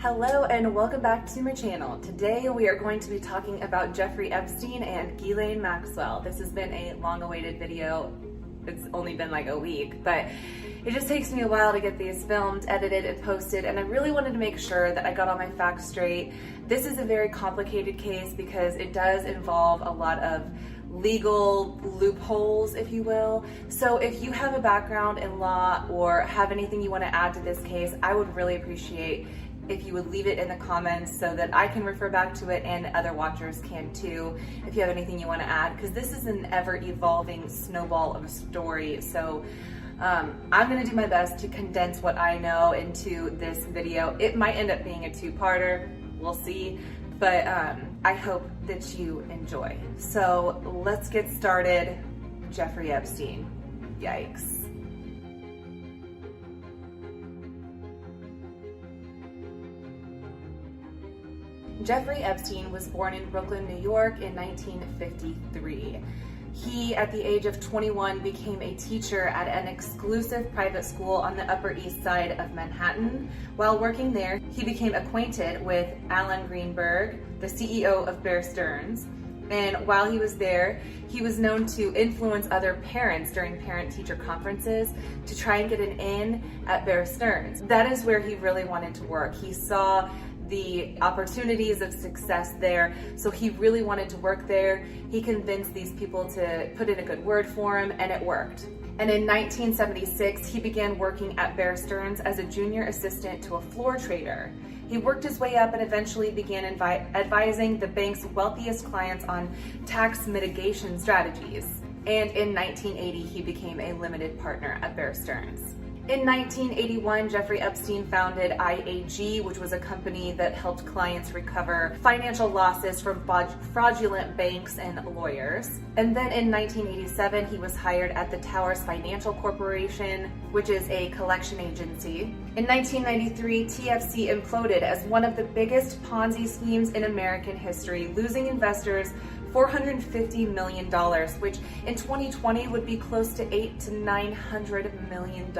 Hello and welcome back to my channel. Today we are going to be talking about Jeffrey Epstein and Ghislaine Maxwell. This has been a long-awaited video. It's only been like a week, but it just takes me a while to get these filmed, edited, and posted, and I really wanted to make sure that I got all my facts straight. This is a very complicated case because it does involve a lot of legal loopholes, if you will. So if you have a background in law or have anything you want to add to this case, I would really appreciate if you would leave it in the comments so that I can refer back to it and other watchers can too, if you have anything you want to add, because this is an ever-evolving snowball of a story. So I'm going to do my best to condense what I know into this video. It might end up being a two-parter, we'll see, but I hope that you enjoy. So let's get started. Jeffrey Epstein. Yikes. Jeffrey Epstein was born in Brooklyn, New York in 1953. He, at the age of 21, became a teacher at an exclusive private school on the Upper East Side of Manhattan. While working there, he became acquainted with Alan Greenberg, the CEO of Bear Stearns. And while he was there, he was known to influence other parents during parent-teacher conferences to try and get an in at Bear Stearns. That is where he really wanted to work. He saw the opportunities of success there, so he really wanted to work there. He convinced these people to put in a good word for him, and it worked. And in 1976, he began working at Bear Stearns as a junior assistant to a floor trader. He worked his way up and eventually began advising the bank's wealthiest clients on tax mitigation strategies. And in 1980, he became a limited partner at Bear Stearns. In 1981, Jeffrey Epstein founded IAG, which was a company that helped clients recover financial losses from fraudulent banks and lawyers. And then in 1987, he was hired at the Towers Financial Corporation, which is a collection agency. In 1993, TFC imploded as one of the biggest Ponzi schemes in American history, losing investors $450 million, which in 2020 would be close to $800 to $900 million.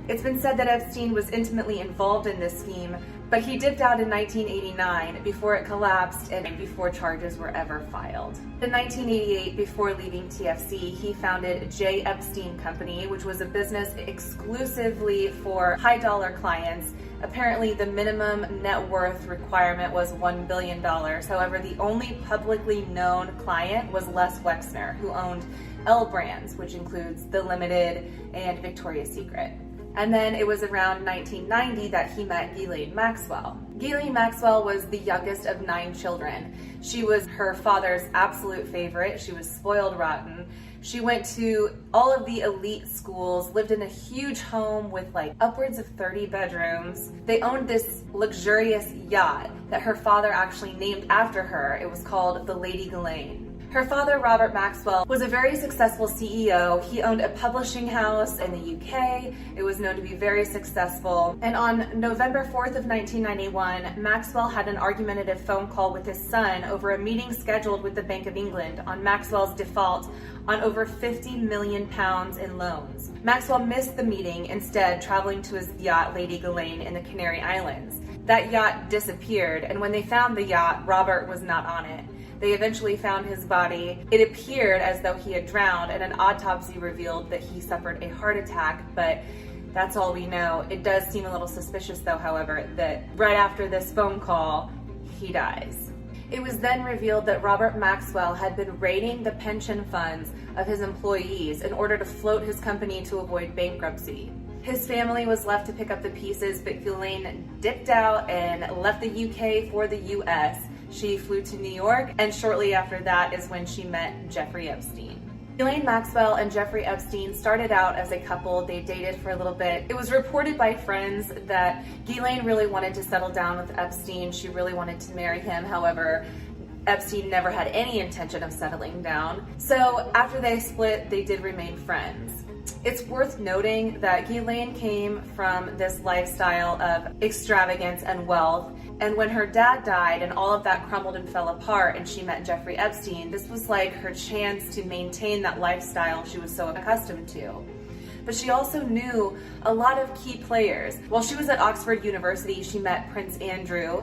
It's been said that Epstein was intimately involved in this scheme, but he dipped out in 1989 before it collapsed and before charges were ever filed. In 1988, before leaving TFC, he founded J. Epstein Company, which was a business exclusively for high-dollar clients. Apparently, the minimum net worth requirement was $1 billion. However, the only publicly known client was Les Wexner, who owned L Brands, which includes The Limited and Victoria's Secret. And then it was around 1990 that he met Ghislaine Maxwell. Ghislaine Maxwell was the youngest of 9 children. She was her father's absolute favorite. She was spoiled rotten. She went to all of the elite schools, lived in a huge home with like upwards of 30 bedrooms. They owned this luxurious yacht that her father actually named after her. It was called the Lady Ghislaine. Her father, Robert Maxwell, was a very successful CEO. He owned a publishing house in the UK. It was known to be very successful. And on November 4th of 1991, Maxwell had an argumentative phone call with his son over a meeting scheduled with the Bank of England on Maxwell's default on over £50 million in loans. Maxwell missed the meeting, instead traveling to his yacht, Lady Ghislaine, in the Canary Islands. That yacht disappeared, and when they found the yacht, Robert was not on it. They eventually found his body. It appeared as though he had drowned, and an autopsy revealed that he suffered a heart attack, but that's all we know. It does seem a little suspicious though, however, that right after this phone call, he dies. It was then revealed that Robert Maxwell had been raiding the pension funds of his employees in order to float his company to avoid bankruptcy. His family was left to pick up the pieces, but Ghislaine dipped out and left the UK for the US. She flew to New York, and shortly after that is when she met Jeffrey Epstein. Ghislaine Maxwell and Jeffrey Epstein started out as a couple. They dated for a little bit. It was reported by friends that Ghislaine really wanted to settle down with Epstein. She really wanted to marry him. However, Epstein never had any intention of settling down. So after they split, they did remain friends. It's worth noting that Ghislaine came from this lifestyle of extravagance and wealth, and when her dad died and all of that crumbled and fell apart and she met Jeffrey Epstein, this was like her chance to maintain that lifestyle she was so accustomed to. but she also knew a lot of key players. While she was at Oxford University, she met Prince Andrew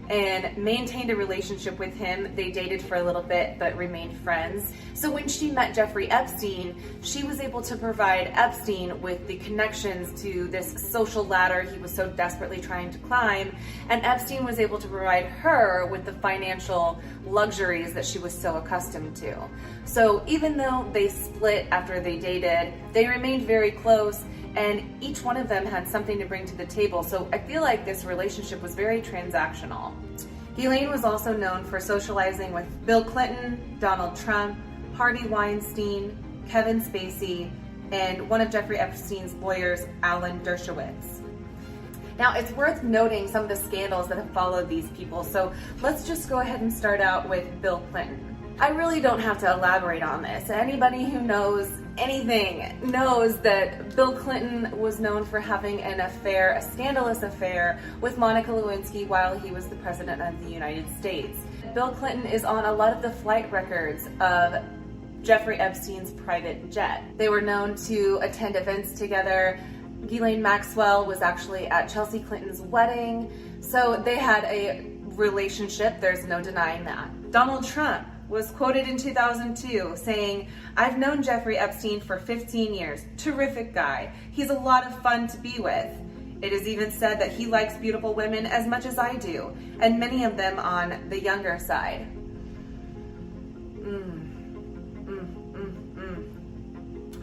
and maintained a relationship with him. They dated for a little bit, but remained friends. So when she met Jeffrey Epstein, she was able to provide Epstein with the connections to this social ladder he was so desperately trying to climb, and Epstein was able to provide her with the financial luxuries that she was so accustomed to. So even though they split after they dated, they remained very close, and each one of them had something to bring to the table. So I feel like this relationship was very transactional. Ghislaine was also known for socializing with Bill Clinton, Donald Trump, Harvey Weinstein, Kevin Spacey, and one of Jeffrey Epstein's lawyers, Alan Dershowitz. Now, it's worth noting some of the scandals that have followed these people. So let's just go ahead and start out with Bill Clinton. I really don't have to elaborate on this. Anybody who knows anything knows that Bill Clinton was known for having an affair, a scandalous affair, with Monica Lewinsky while he was the president of the United States. Bill Clinton is on a lot of the flight records of Jeffrey Epstein's private jet. They were known to attend events together. Ghislaine Maxwell was actually at Chelsea Clinton's wedding. So they had a relationship, there's no denying that. Donald Trump was quoted in 2002 saying, "I've known Jeffrey Epstein for 15 years. Terrific guy. He's a lot of fun to be with. It is even said that he likes beautiful women as much as I do, and many of them on the younger side."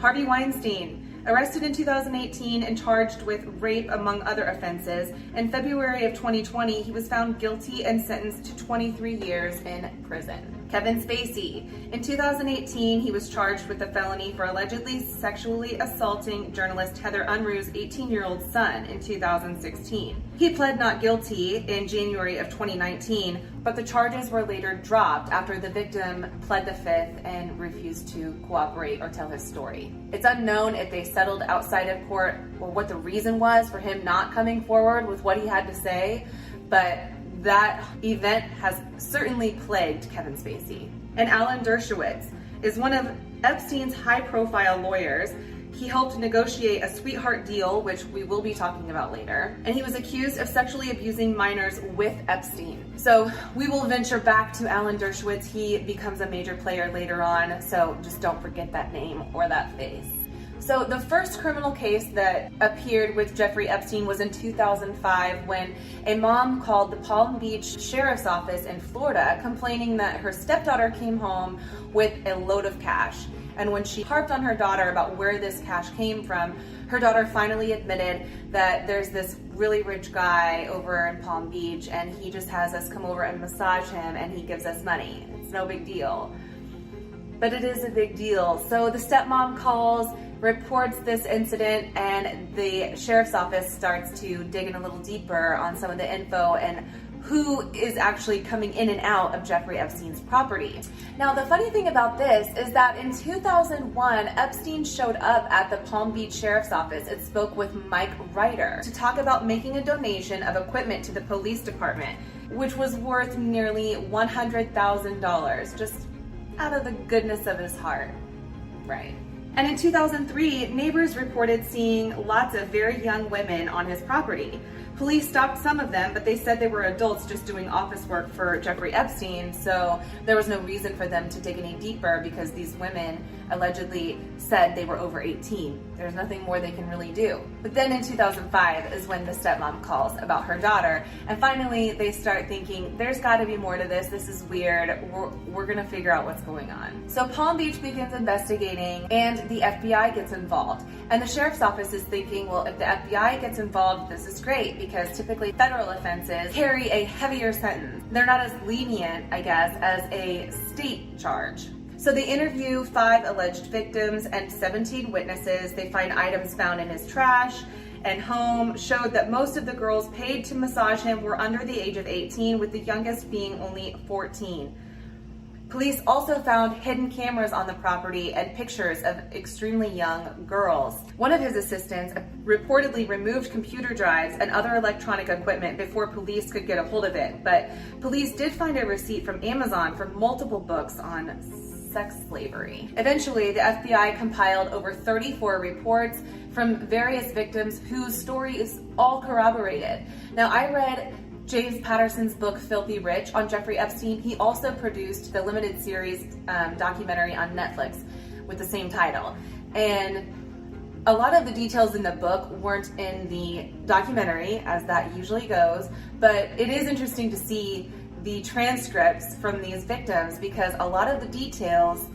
Harvey Weinstein, arrested in 2018 and charged with rape among other offenses. In February of 2020, he was found guilty and sentenced to 23 years in prison. Kevin Spacey. In 2018, he was charged with a felony for allegedly sexually assaulting journalist Heather Unruh's 18-year-old son in 2016. He pled not guilty in January of 2019, but the charges were later dropped after the victim pled the fifth and refused to cooperate or tell his story. It's unknown if they settled outside of court or what the reason was for him not coming forward with what he had to say, but that event has certainly plagued Kevin Spacey. And Alan Dershowitz is one of Epstein's high-profile lawyers. He helped negotiate a sweetheart deal, which we will be talking about later, and he was accused of sexually abusing minors with Epstein. So we will venture back to Alan Dershowitz. He becomes a major player later on, so just don't forget that name or that face. So the first criminal case that appeared with Jeffrey Epstein was in 2005 when a mom called the Palm Beach Sheriff's Office in Florida complaining that her stepdaughter came home with a load of cash. And when she harped on her daughter about where this cash came from, her daughter finally admitted that there's this really rich guy over in Palm Beach and he just has us come over and massage him and he gives us money. It's no big deal. But it is a big deal. So the stepmom calls, reports this incident, and the sheriff's office starts to dig in a little deeper on some of the info and who is actually coming in and out of Jeffrey Epstein's property. Now, the funny thing about this is that in 2001, Epstein showed up at the Palm Beach Sheriff's Office and spoke with Mike Ryder to talk about making a donation of equipment to the police department, which was worth nearly $100,000, just out of the goodness of his heart, right? And in 2003, neighbors reported seeing lots of very young women on his property. Police stopped some of them, but they said they were adults just doing office work for Jeffrey Epstein, so there was no reason for them to dig any deeper because these women allegedly said they were over 18. There's nothing more they can really do. But then in 2005 is when the stepmom calls about her daughter, and finally they start thinking, there's gotta be more to this, this is weird, we're gonna figure out what's going on. So Palm Beach begins investigating, and the FBI gets involved. And the sheriff's office is thinking, well, if the FBI gets involved, this is great, because typically federal offenses carry a heavier sentence. They're not as lenient, I guess, as a state charge. So they interview 5 alleged victims and 17 witnesses. They find items found in his trash and home showed that most of the girls paid to massage him were under the age of 18, with the youngest being only 14. Police also found hidden cameras on the property and pictures of extremely young girls. One of his assistants reportedly removed computer drives and other electronic equipment before police could get a hold of it, but police did find a receipt from Amazon for multiple books on sex slavery. Eventually, the FBI compiled over 34 reports from various victims whose stories all corroborated. Now, I read James Patterson's book, Filthy Rich, on Jeffrey Epstein. He also produced the limited series documentary on Netflix with the same title. And a lot of the details in the book weren't in the documentary, as that usually goes, but it is interesting to see the transcripts from these victims because a lot of the details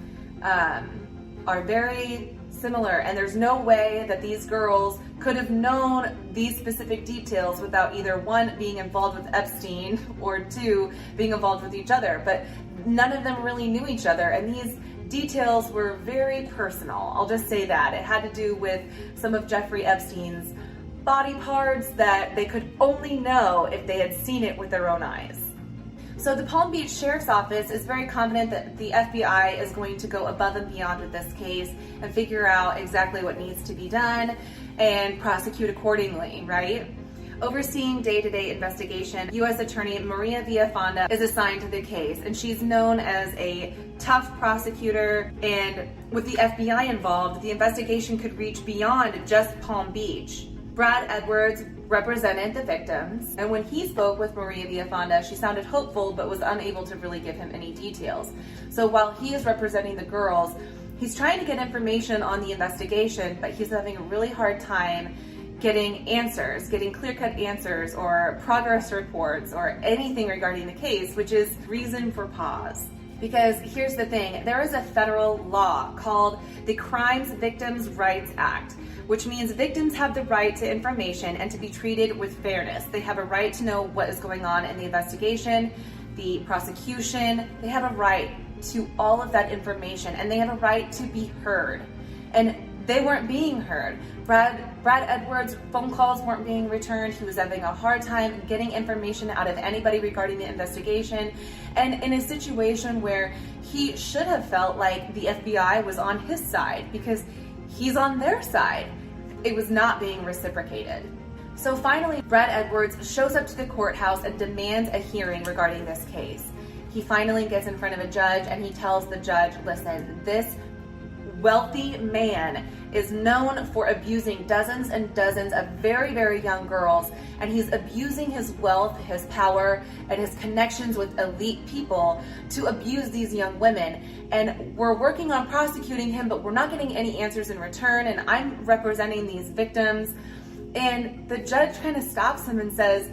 are very similar, and there's no way that these girls could have known these specific details without either one, being involved with Epstein, or two, being involved with each other. But none of them really knew each other, and these details were very personal. I'll just say that. It had to do with some of Jeffrey Epstein's body parts that they could only know if they had seen it with their own eyes. So the Palm Beach Sheriff's Office is very confident that the FBI is going to go above and beyond with this case and figure out exactly what needs to be done and prosecute accordingly, right? Overseeing day-to-day investigation, U.S. Attorney Maria Villafonda is assigned to the case, and she's known as a tough prosecutor, and with the FBI involved, the investigation could reach beyond just Palm Beach. Brad Edwards represented the victims, and when he spoke with Maria Villafonda, she sounded hopeful but was unable to really give him any details. So while he is representing the girls, he's trying to get information on the investigation, but he's having a really hard time getting answers, getting clear-cut answers or progress reports or anything regarding the case, which is reason for pause. Because here's the thing, there is a federal law called the Crimes Victims' Rights Act, which means victims have the right to information and to be treated with fairness. They have a right to know what is going on in the investigation, the prosecution. They have a right to all of that information, and they have a right to be heard. And they weren't being heard. Brad Edwards' phone calls weren't being returned. He was having a hard time getting information out of anybody regarding the investigation. And in a situation where he should have felt like the FBI was on his side because he's on their side, it was not being reciprocated. So finally, Brad Edwards shows up to the courthouse and demands a hearing regarding this case. He finally gets in front of a judge and he tells the judge, listen, this wealthy man is known for abusing dozens and dozens of very, very young girls, and he's abusing his wealth, his power, and his connections with elite people to abuse these young women. And we're working on prosecuting him, but we're not getting any answers in return, and I'm representing these victims. And the judge kind of stops him and says,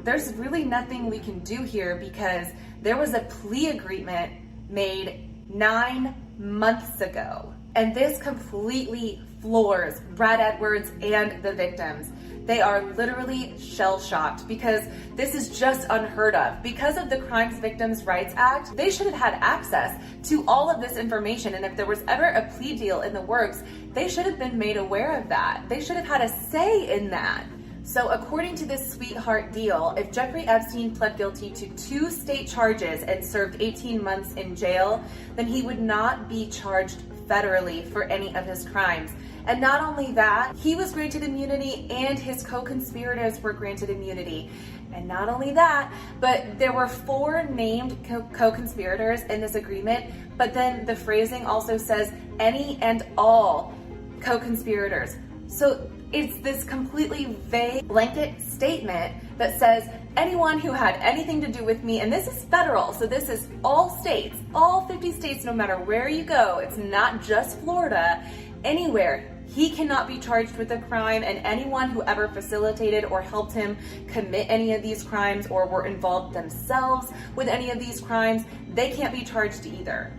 there's really nothing we can do here because there was a plea agreement made 9 months ago. And this completely floors Brad Edwards and the victims. They are literally shell-shocked because this is just unheard of. Because of the Crimes Victims' Rights Act, they should have had access to all of this information. And if there was ever a plea deal in the works, they should have been made aware of that. They should have had a say in that. So according to this sweetheart deal, if Jeffrey Epstein pled guilty to 2 state charges and served 18 months in jail, then he would not be charged federally for any of his crimes. And not only that, he was granted immunity and his co-conspirators were granted immunity. And not only that, but there were 4 named co-conspirators in this agreement, but then the phrasing also says any and all co-conspirators. So it's this completely vague blanket statement that says anyone who had anything to do with me, and this is federal, so this is all states, all 50 states, no matter where you go, it's not just Florida, anywhere, he cannot be charged with a crime, and anyone who ever facilitated or helped him commit any of these crimes or were involved themselves with any of these crimes, they can't be charged either.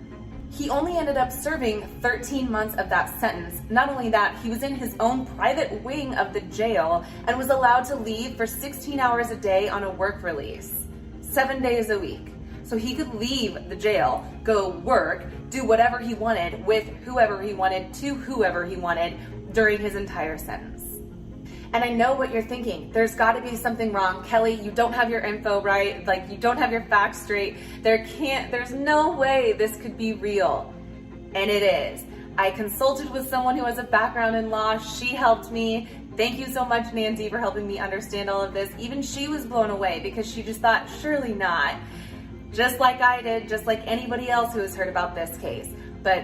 He only ended up serving 13 months of that sentence. Not only that, he was in his own private wing of the jail and was allowed to leave for 16 hours a day on a work release, 7 days a week. So he could leave the jail, go work, do whatever he wanted with whoever he wanted to whoever he wanted during his entire sentence. And I know what you're thinking. There's got to be something wrong. Kelly, you don't have your info right. Like, you don't have your facts straight. There's no way this could be real. And it is. I consulted with someone who has a background in law. She helped me. Thank you so much, Nancy, for helping me understand all of this. Even she was blown away because she just thought, surely not. just like I did, just like anybody else who has heard about this case. But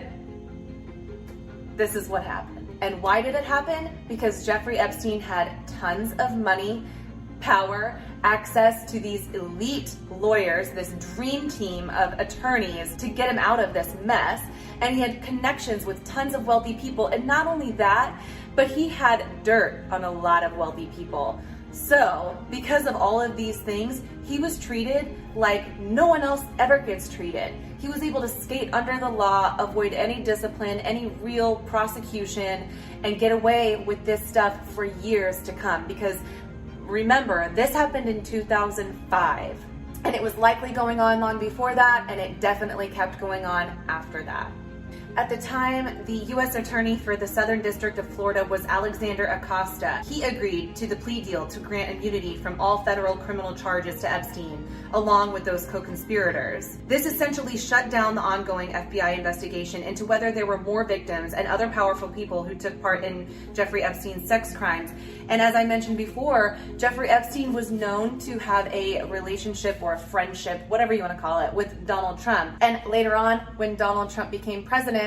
this is what happened. And why did it happen? Because Jeffrey Epstein had tons of money, power, access to these elite lawyers, this dream team of attorneys to get him out of this mess. And he had connections with tons of wealthy people. And not only that, but he had dirt on a lot of wealthy people. So, because of all of these things, he was treated like no one else ever gets treated. He was able to skate under the law, avoid any discipline, any real prosecution, and get away with this stuff for years to come. Because remember, this happened in 2005, and it was likely going on long before that, and it definitely kept going on after that. At the time, the U.S. Attorney for the Southern District of Florida was Alexander Acosta. He agreed to the plea deal to grant immunity from all federal criminal charges to Epstein, along with those co-conspirators. This essentially shut down the ongoing FBI investigation into whether there were more victims and other powerful people who took part in Jeffrey Epstein's sex crimes. And as I mentioned before, Jeffrey Epstein was known to have a relationship or a friendship, whatever you want to call it, with Donald Trump. And later on, when Donald Trump became president,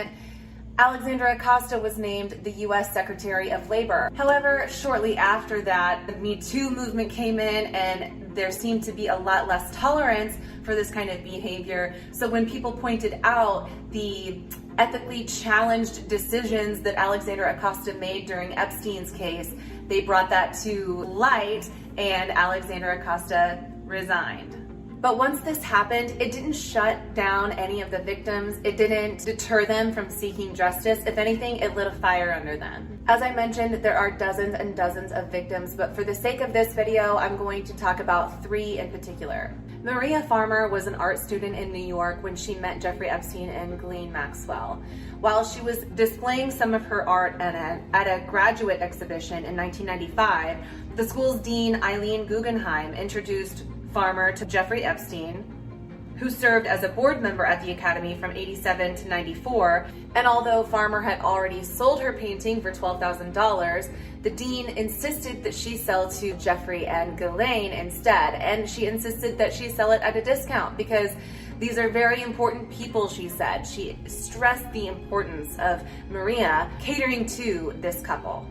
Alexander Acosta was named the U.S. Secretary of Labor. However, shortly after that, the Me Too movement came in, and there seemed to be a lot less tolerance for this kind of behavior. So when people pointed out the ethically challenged decisions that Alexander Acosta made during Epstein's case, they brought that to light, and Alexander Acosta resigned. But once this happened, it didn't shut down any of the victims. It didn't deter them from seeking justice. If anything, it lit a fire under them. As I mentioned, there are dozens and dozens of victims, but for the sake of this video, I'm going to talk about 3 in particular. Maria Farmer was an art student in New York when she met Jeffrey Epstein and Ghislaine Maxwell. While she was displaying some of her art at a graduate exhibition in 1995, the school's dean, Eileen Guggenheim, introduced Farmer to Jeffrey Epstein, who served as a board member at the Academy from 87 to 94. And although Farmer had already sold her painting for $12,000, the dean insisted that she sell to Jeffrey and Ghislaine instead. And she insisted that she sell it at a discount because these are very important people, she said. She stressed the importance of Maria catering to this couple.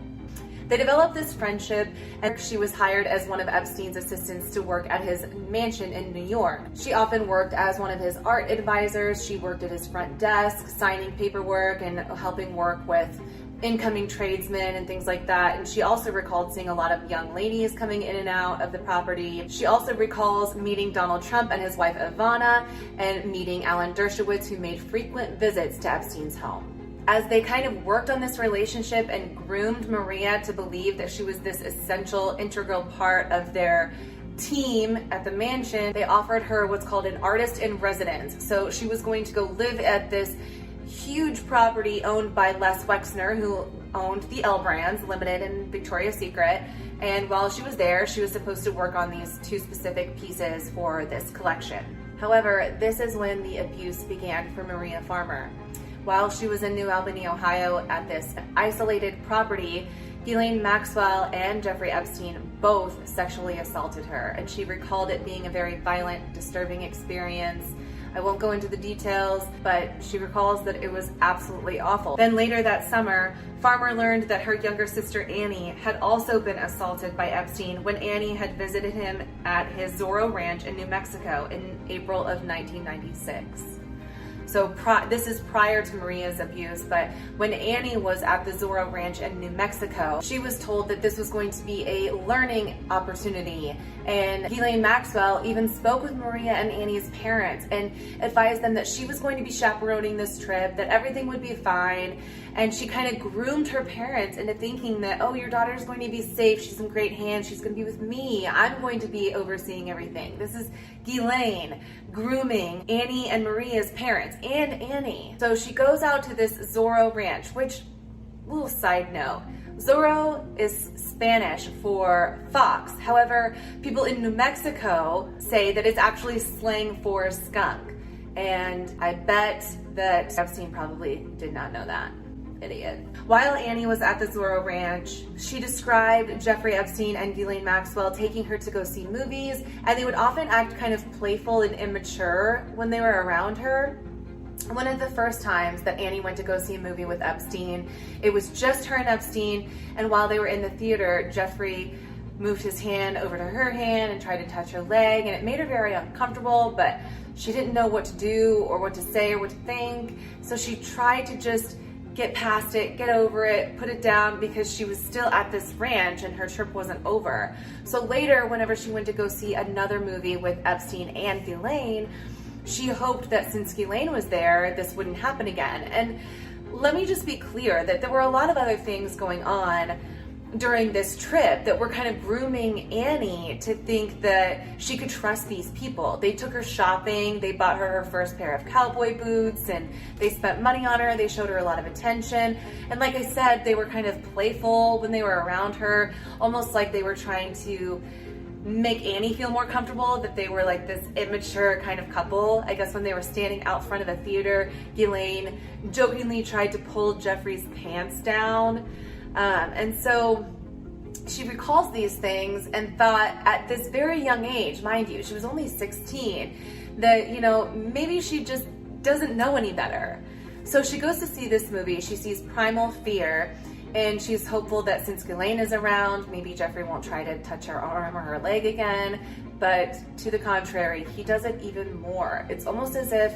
They developed this friendship, and she was hired as one of Epstein's assistants to work at his mansion in New York. She often worked as one of his art advisors. She worked at his front desk, signing paperwork and helping work with incoming tradesmen and things like that. And she also recalled seeing a lot of young ladies coming in and out of the property. She also recalls meeting Donald Trump and his wife Ivana, and meeting Alan Dershowitz, who made frequent visits to Epstein's home. As they kind of worked on this relationship and groomed Maria to believe that she was this essential, integral part of their team at the mansion, they offered her what's called an artist in residence. So she was going to go live at this huge property owned by Les Wexner, who owned the L Brands Limited and Victoria's Secret. And while she was there, she was supposed to work on these 2 specific pieces for this collection. However, this is when the abuse began for Maria Farmer. While she was in New Albany, Ohio at this isolated property, Ghislaine Maxwell and Jeffrey Epstein both sexually assaulted her, and she recalled it being a very violent, disturbing experience. I won't go into the details, but she recalls that it was absolutely awful. Then later that summer, Farmer learned that her younger sister Annie had also been assaulted by Epstein when Annie had visited him at his Zorro Ranch in New Mexico in April of 1996. So this is prior to Maria's abuse, but when Annie was at the Zorro Ranch in New Mexico, she was told that this was going to be a learning opportunity. And Ghislaine Maxwell even spoke with Maria and Annie's parents and advised them that she was going to be chaperoning this trip, that everything would be fine. And she kind of groomed her parents into thinking that, oh, your daughter's going to be safe, she's in great hands, she's going to be with me, I'm going to be overseeing everything. This is Ghislaine grooming Annie and Maria's parents and Annie. So she goes out to this Zorro Ranch, which, little side note, Zorro is Spanish for fox. However, people in New Mexico say that it's actually slang for skunk. And I bet that Epstein probably did not know that. idiot. While Annie was at the Zorro Ranch, she described Jeffrey Epstein and Ghislaine Maxwell taking her to go see movies, and they would often act kind of playful and immature when they were around her. One of the first times that Annie went to go see a movie with Epstein, it was just her and Epstein, and while they were in the theater, Jeffrey moved his hand over to her hand and tried to touch her leg, and it made her very uncomfortable, but she didn't know what to do or what to say or what to think, so she tried to just get past it, get over it, put it down, because she was still at this ranch and her trip wasn't over. So later, whenever she went to go see another movie with Epstein and Ghislaine, she hoped that since Ghislaine was there, this wouldn't happen again. And let me just be clear that there were a lot of other things going on during this trip that were kind of grooming Annie to think that she could trust these people. They took her shopping, they bought her her first pair of cowboy boots, and they spent money on her, they showed her a lot of attention. And like I said, they were kind of playful when they were around her, almost like they were trying to make Annie feel more comfortable, that they were like this immature kind of couple. I guess when they were standing out front of a theater, Ghislaine jokingly tried to pull Jeffrey's pants down. And so she recalls these things and thought at this very young age, mind you, she was only 16, that, you know, maybe she just doesn't know any better. So she goes to see this movie, she sees Primal Fear, and she's hopeful that since Ghislaine is around, maybe Jeffrey won't try to touch her arm or her leg again, but to the contrary, he does it even more. It's almost as if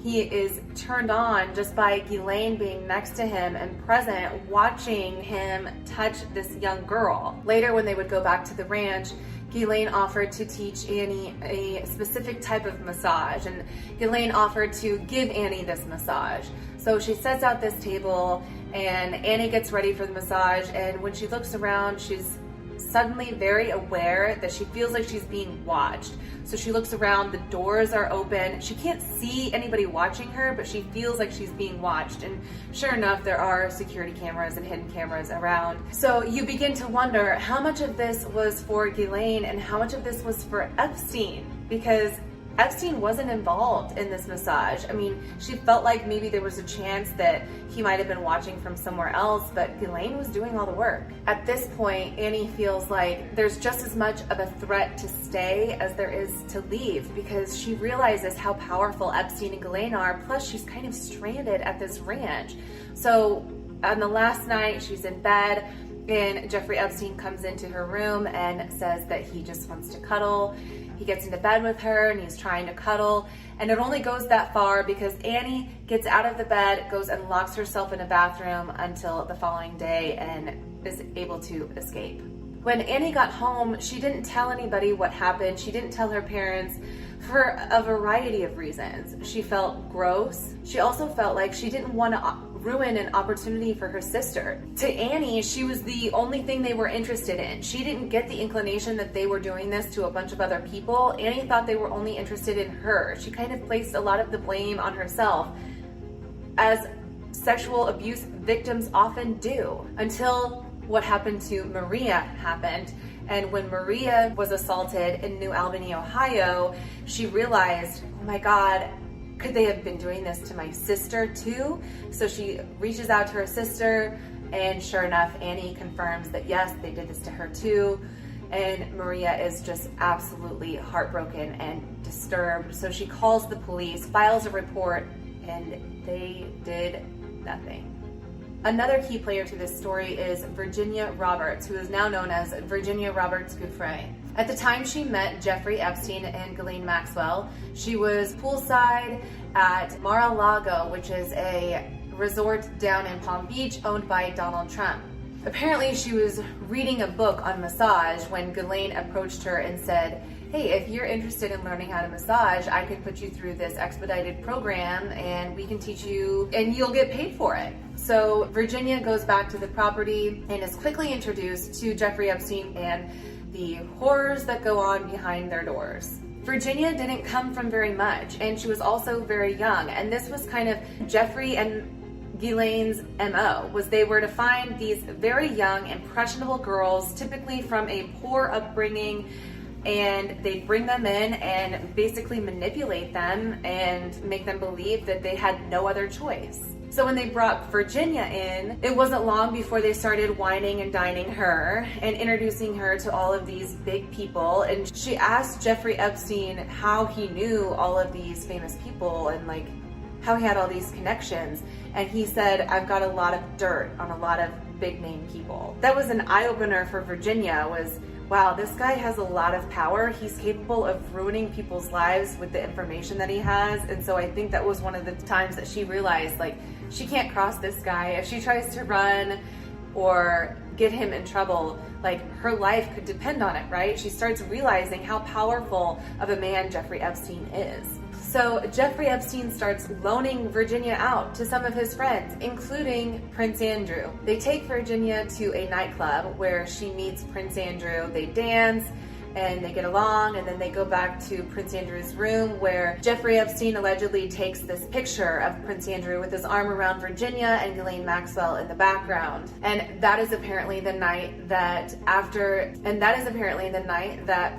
he is turned on just by Ghislaine being next to him and present, watching him touch this young girl. Later, when they would go back to the ranch, Ghislaine offered to teach Annie a specific type of massage, and Ghislaine offered to give Annie this massage. So she sets out this table, and Annie gets ready for the massage, and when she looks around, she's suddenly very aware that she feels like she's being watched. So she looks around, the doors are open. She can't see anybody watching her, but she feels like she's being watched. And sure enough, there are security cameras and hidden cameras around. So you begin to wonder how much of this was for Ghislaine and how much of this was for Epstein, because Epstein wasn't involved in this massage. I mean, she felt like maybe there was a chance that he might have been watching from somewhere else, but Ghislaine was doing all the work. At this point, Annie feels like there's just as much of a threat to stay as there is to leave, because she realizes how powerful Epstein and Ghislaine are, plus she's kind of stranded at this ranch. So on the last night, she's in bed, and Jeffrey Epstein comes into her room and says that he just wants to cuddle. He gets into bed with her and he's trying to cuddle, and it only goes that far because Annie gets out of the bed, goes and locks herself in a bathroom until the following day and is able to escape. When Annie got home, she didn't tell anybody what happened. She didn't tell her parents for a variety of reasons. She felt gross. She also felt like she didn't want to ruin an opportunity for her sister. To Annie, she was the only thing they were interested in. She didn't get the inclination that they were doing this to a bunch of other people. Annie thought they were only interested in her. She kind of placed a lot of the blame on herself, as sexual abuse victims often do, until what happened to Maria happened. And when Maria was assaulted in New Albany, Ohio, she realized, oh my God, could they have been doing this to my sister too? So she reaches out to her sister, and sure enough, Annie confirms that yes, they did this to her too. And Maria is just absolutely heartbroken and disturbed. So she calls the police, files a report, and they did nothing. Another key player to this story is Virginia Roberts, who is now known as Virginia Roberts Giuffre. At the time she met Jeffrey Epstein and Ghislaine Maxwell, she was poolside at Mar-a-Lago, which is a resort down in Palm Beach owned by Donald Trump. Apparently she was reading a book on massage when Ghislaine approached her and said, hey, if you're interested in learning how to massage, I could put you through this expedited program and we can teach you and you'll get paid for it. So Virginia goes back to the property and is quickly introduced to Jeffrey Epstein and the horrors that go on behind their doors. Virginia didn't come from very much, and she was also very young, and this was kind of Jeffrey and Ghislaine's MO, was they were to find these very young, impressionable girls, typically from a poor upbringing, and they'd bring them in and basically manipulate them and make them believe that they had no other choice. So when they brought Virginia in, it wasn't long before they started wining and dining her and introducing her to all of these big people. And she asked Jeffrey Epstein how he knew all of these famous people and like how he had all these connections. And he said, I've got a lot of dirt on a lot of big name people. That was an eye-opener for Virginia, was, wow, this guy has a lot of power. He's capable of ruining people's lives with the information that he has. And so I think that was one of the times that she realized, like, she can't cross this guy. If she tries to run or get him in trouble, like, her life could depend on it, right? She starts realizing how powerful of a man Jeffrey Epstein is. So Jeffrey Epstein starts loaning Virginia out to some of his friends, including Prince Andrew. They take Virginia to a nightclub where she meets Prince Andrew. They dance and they get along, and then they go back to Prince Andrew's room where Jeffrey Epstein allegedly takes this picture of Prince Andrew with his arm around Virginia and Ghislaine Maxwell in the background. And that is apparently the night that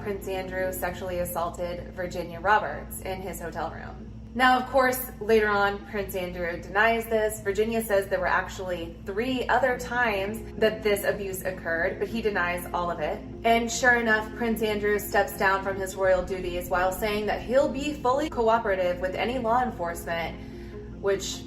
Prince Andrew sexually assaulted Virginia Roberts in his hotel room. Now, of course, later on, Prince Andrew denies this. Virginia says there were actually 3 other times that this abuse occurred, but he denies all of it. And sure enough, Prince Andrew steps down from his royal duties while saying that he'll be fully cooperative with any law enforcement, which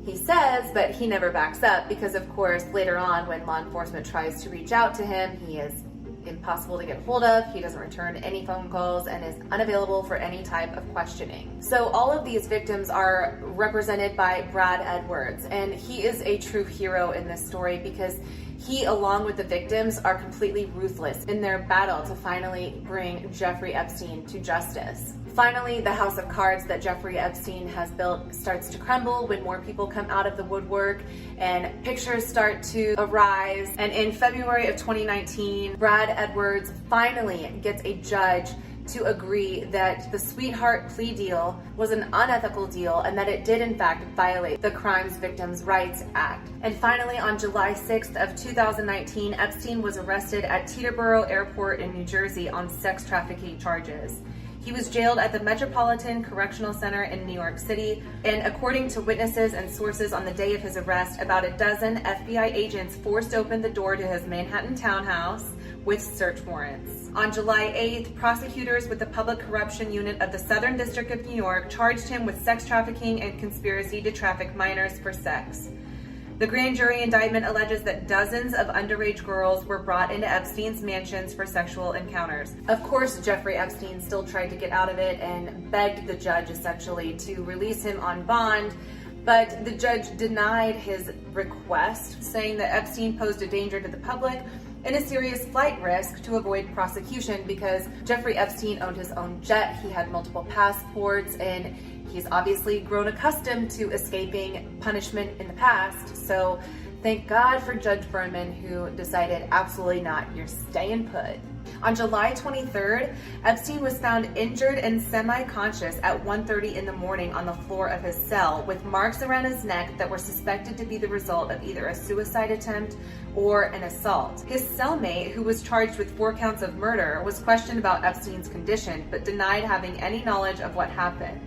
he says, but he never backs up because, of course, later on when law enforcement tries to reach out to him, he is impossible to get hold of. He doesn't return any phone calls and is unavailable for any type of questioning. So all of these victims are represented by Brad Edwards, and he is a true hero in this story because he, along with the victims, are completely ruthless in their battle to finally bring Jeffrey Epstein to justice. Finally, the house of cards that Jeffrey Epstein has built starts to crumble when more people come out of the woodwork and pictures start to arise. And in February of 2019, Brad Edwards finally gets a judge to agree that the sweetheart plea deal was an unethical deal and that it did in fact violate the Crimes Victims' Rights Act. And finally, on July 6th of 2019, Epstein was arrested at Teterboro Airport in New Jersey on sex trafficking charges. He was jailed at the Metropolitan Correctional Center in New York City, and according to witnesses and sources on the day of his arrest, about a dozen FBI agents forced open the door to his Manhattan townhouse with search warrants. On July 8th, prosecutors with the Public Corruption Unit of the Southern District of New York charged him with sex trafficking and conspiracy to traffic minors for sex. The grand jury indictment alleges that dozens of underage girls were brought into Epstein's mansions for sexual encounters. Of course, Jeffrey Epstein still tried to get out of it and begged the judge essentially to release him on bond, but the judge denied his request, saying that Epstein posed a danger to the public and a serious flight risk to avoid prosecution because Jeffrey Epstein owned his own jet, he had multiple passports, and he's obviously grown accustomed to escaping punishment in the past. So thank God for Judge Berman, who decided absolutely not, you're staying put. On July 23rd, Epstein was found injured and semi-conscious at 1:30 in the morning on the floor of his cell with marks around his neck that were suspected to be the result of either a suicide attempt or an assault. His cellmate, who was charged with 4 counts of murder, was questioned about Epstein's condition but denied having any knowledge of what happened.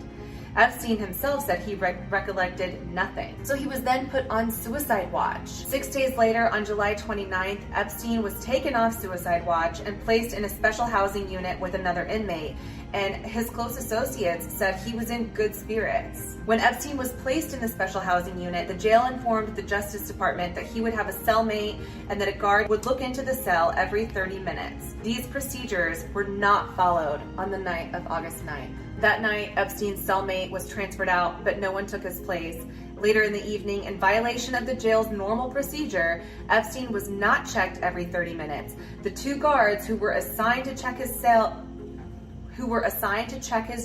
Epstein himself said he recollected nothing. So he was then put on suicide watch. 6 days later, on July 29th, Epstein was taken off suicide watch and placed in a special housing unit with another inmate, and his close associates said he was in good spirits. When Epstein was placed in the special housing unit, the jail informed the Justice Department that he would have a cellmate and that a guard would look into the cell every 30 minutes. These procedures were not followed on the night of August 9th. That night, Epstein's cellmate was transferred out, but no one took his place. Later in the evening, in violation of the jail's normal procedure, Epstein was not checked every 30 minutes. The 2 guards who were assigned to check his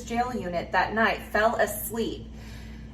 jail unit that night fell asleep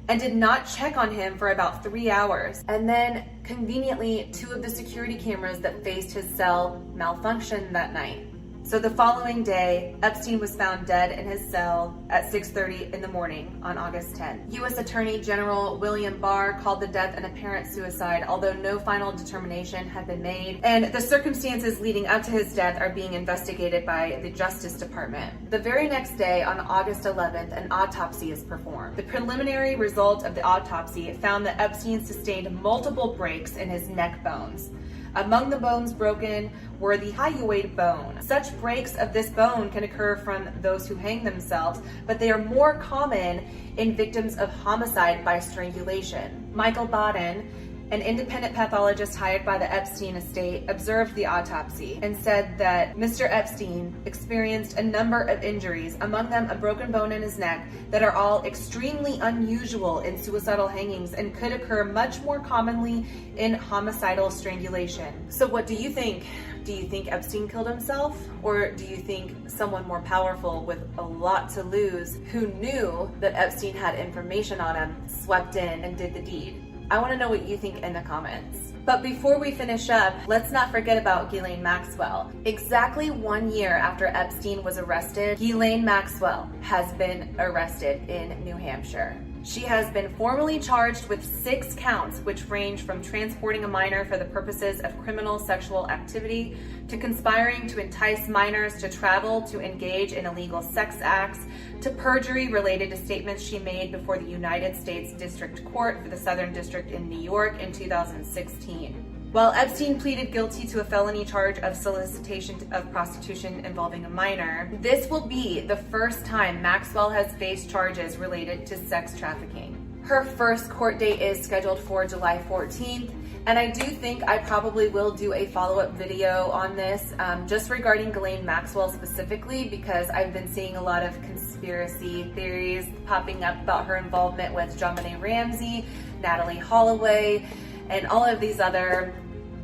and did not check on him for about 3 hours. And then, conveniently, 2 of the security cameras that faced his cell malfunctioned that night. So the following day, Epstein was found dead in his cell at 6:30 in the morning on August 10th. U.S. Attorney General William Barr called the death an apparent suicide, although no final determination had been made, and the circumstances leading up to his death are being investigated by the Justice Department. The very next day, on August 11th, an autopsy is performed. The preliminary result of the autopsy found that Epstein sustained multiple breaks in his neck bones. Among the bones broken were the hyoid bone. Such breaks of this bone can occur from those who hang themselves, but they are more common in victims of homicide by strangulation. Michael Baden, an independent pathologist hired by the Epstein estate, observed the autopsy and said that Mr. Epstein experienced a number of injuries, among them a broken bone in his neck, that are all extremely unusual in suicidal hangings and could occur much more commonly in homicidal strangulation. So what do you think? Do you think Epstein killed himself? Or do you think someone more powerful with a lot to lose, who knew that Epstein had information on him, swept in and did the deed? I want to know what you think in the comments. But before we finish up, let's not forget about Ghislaine Maxwell. Exactly 1 year after Epstein was arrested, Ghislaine Maxwell has been arrested in New Hampshire. She has been formally charged with 6 counts, which range from transporting a minor for the purposes of criminal sexual activity to conspiring to entice minors to travel to engage in illegal sex acts, to perjury related to statements she made before the United States District Court for the Southern District in New York in 2016. While Epstein pleaded guilty to a felony charge of solicitation of prostitution involving a minor, this will be the first time Maxwell has faced charges related to sex trafficking. Her first court date is scheduled for July 14th, and I do think I probably will do a follow-up video on this, just regarding Ghislaine Maxwell specifically, because I've been seeing a lot of conspiracy theories popping up about her involvement with JonBenet Ramsey, Natalie Holloway, and all of these other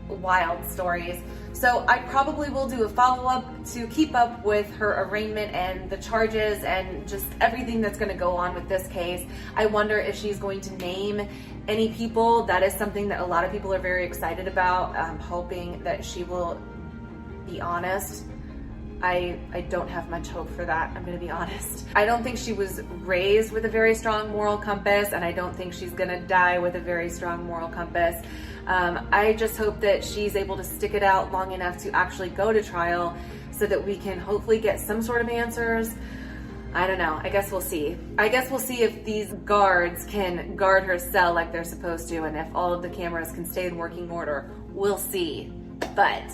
wild stories. So I probably will do a follow-up to keep up with her arraignment and the charges and just everything that's going to go on with this case. I wonder if she's going to name any people. That is something that a lot of people are very excited about. I'm hoping that she will be honest. I don't have much hope for that, I'm gonna be honest. I don't think she was raised with a very strong moral compass, and I don't think she's gonna die with a very strong moral compass. I just hope that she's able to stick it out long enough to actually go to trial so that we can hopefully get some sort of answers. I don't know, I guess we'll see. I guess we'll see if these guards can guard her cell like they're supposed to, and if all of the cameras can stay in working order. We'll see. But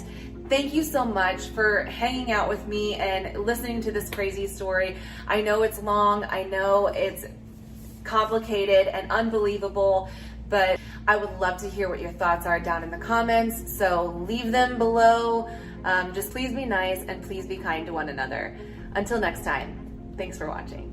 thank you so much for hanging out with me and listening to this crazy story. I know it's long, I know it's complicated and unbelievable, but I would love to hear what your thoughts are down in the comments, so leave them below. Just please be nice and please be kind to one another. Until next time, thanks for watching.